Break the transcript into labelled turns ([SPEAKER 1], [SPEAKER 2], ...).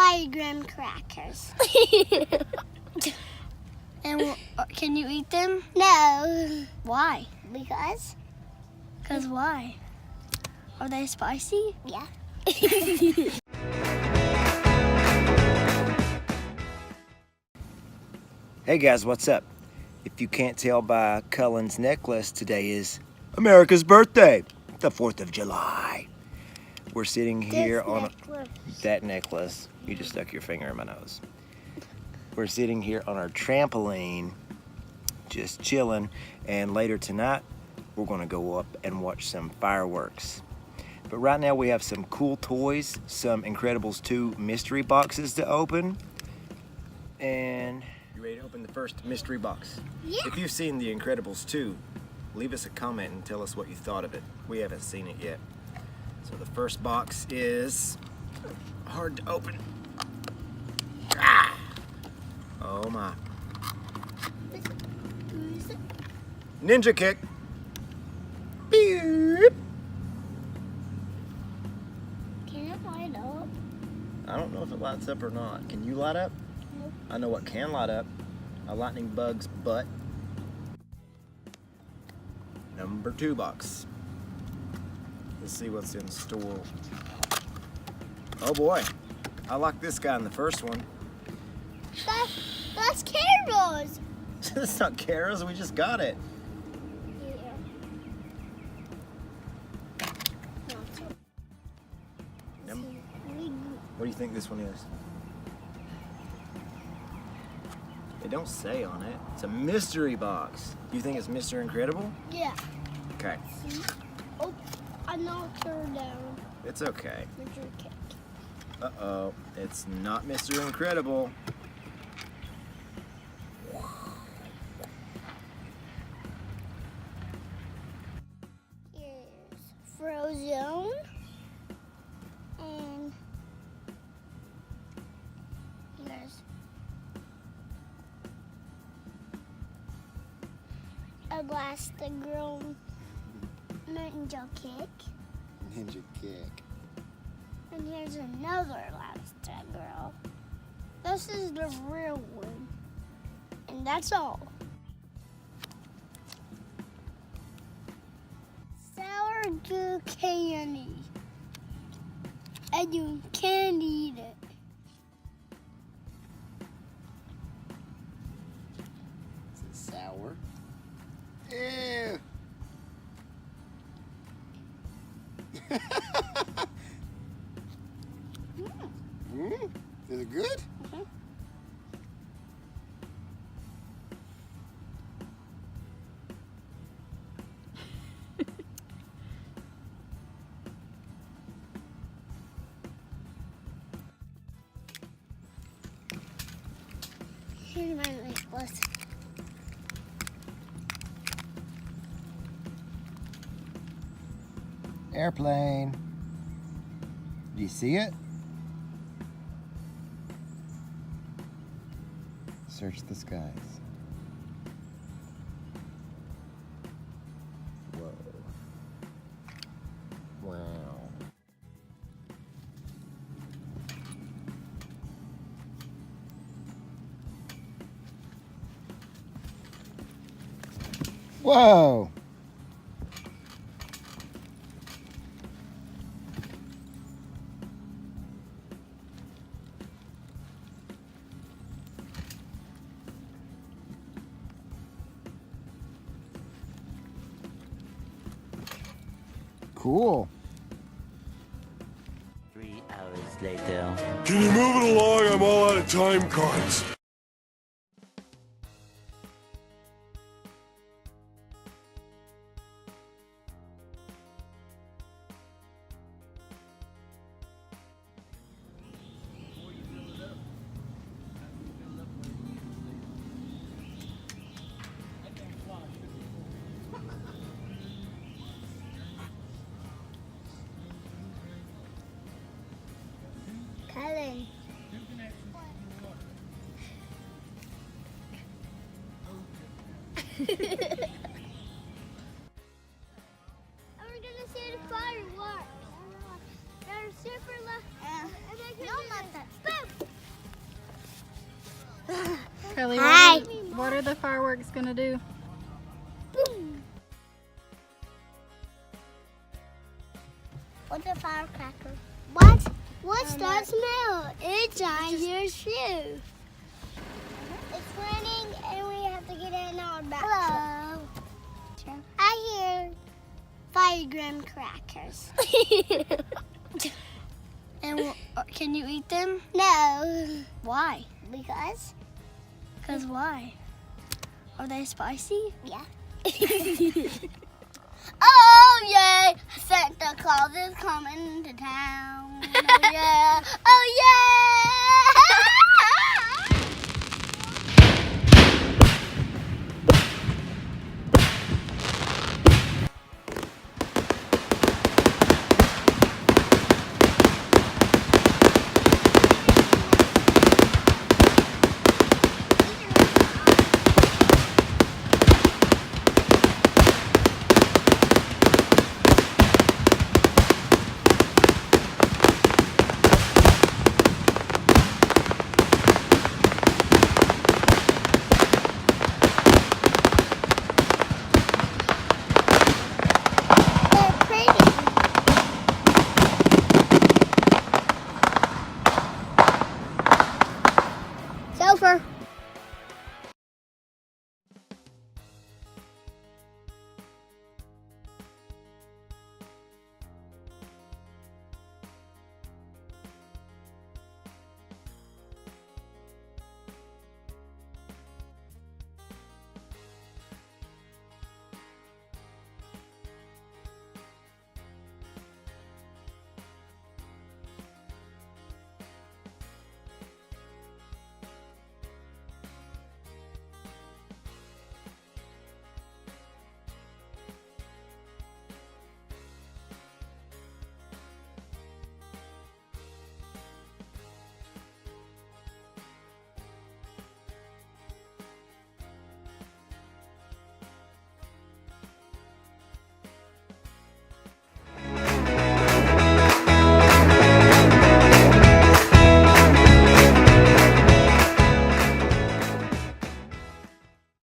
[SPEAKER 1] 5-gram crackers.
[SPEAKER 2] And can you eat them?
[SPEAKER 1] No.
[SPEAKER 2] Why?
[SPEAKER 1] Because?
[SPEAKER 2] Because why? Are they spicy?
[SPEAKER 1] Yeah.
[SPEAKER 3] Hey guys, what's up? If you can't tell by Cullen's necklace, today is America's birthday, the 4th of July. We're sitting here on that necklace. You just stuck your finger in my nose. We're sitting here on our trampoline, just chilling, and later tonight, we're gonna go up and watch some fireworks. But right now we have some cool toys, some Incredibles 2 mystery boxes to open. And you ready to open the first mystery box?
[SPEAKER 1] Yeah.
[SPEAKER 3] If you've seen the Incredibles 2, leave us a comment and tell us what you thought of it. We haven't seen it yet. So the first box is hard to open. Ah! Oh my. Ninja kick. Beep.
[SPEAKER 1] Can it light up?
[SPEAKER 3] I don't know if it lights up or not. Can you light up?
[SPEAKER 1] Nope.
[SPEAKER 3] I know what can light up. A lightning bug's butt. Number 2 box. Let's see what's in store. Oh boy. I like this guy in the first one.
[SPEAKER 1] That's Carol's.
[SPEAKER 3] It's not Kara's, we just got it.
[SPEAKER 1] Yeah.
[SPEAKER 3] What do you think this one is? They don't say on it. It's a mystery box. Do you think it's Mr. Incredible?
[SPEAKER 1] Yeah.
[SPEAKER 3] Okay.
[SPEAKER 1] See? Oh, I knocked her down.
[SPEAKER 3] It's okay.
[SPEAKER 1] With your kick.
[SPEAKER 3] Uh-oh. It's not Mr. Incredible.
[SPEAKER 1] Here's Frozen. And here's Elastigirl Ninja Kick.
[SPEAKER 3] Ninja kick.
[SPEAKER 1] And here's another Elastigirl. This is the real one. And that's all. Sour Goo candy. And you can't eat it.
[SPEAKER 3] Is it sour? Ew. Is it good?
[SPEAKER 1] Mhm. Here's my necklace.
[SPEAKER 3] Airplane. Do you see it? Search the skies. Whoa. Wow. Whoa! Cool.
[SPEAKER 4] 3 hours later.
[SPEAKER 5] Can you move it along? I'm all out of time cards.
[SPEAKER 1] Cullen. And we're gonna see the fireworks. They're super loud. No, not that. Boom!
[SPEAKER 6] Kelly,
[SPEAKER 1] Hi.
[SPEAKER 6] what are the fireworks gonna do?
[SPEAKER 1] What's a firecracker? What? What's that smell? It's on your shoe. It's raining and we have to get in our back. Hello. I hear firegram crackers.
[SPEAKER 2] And can you eat them?
[SPEAKER 1] No.
[SPEAKER 2] Why?
[SPEAKER 1] Because?
[SPEAKER 2] Because why? Are they spicy?
[SPEAKER 1] Yeah. Oh, yay! Santa Claus is coming to town. Oh,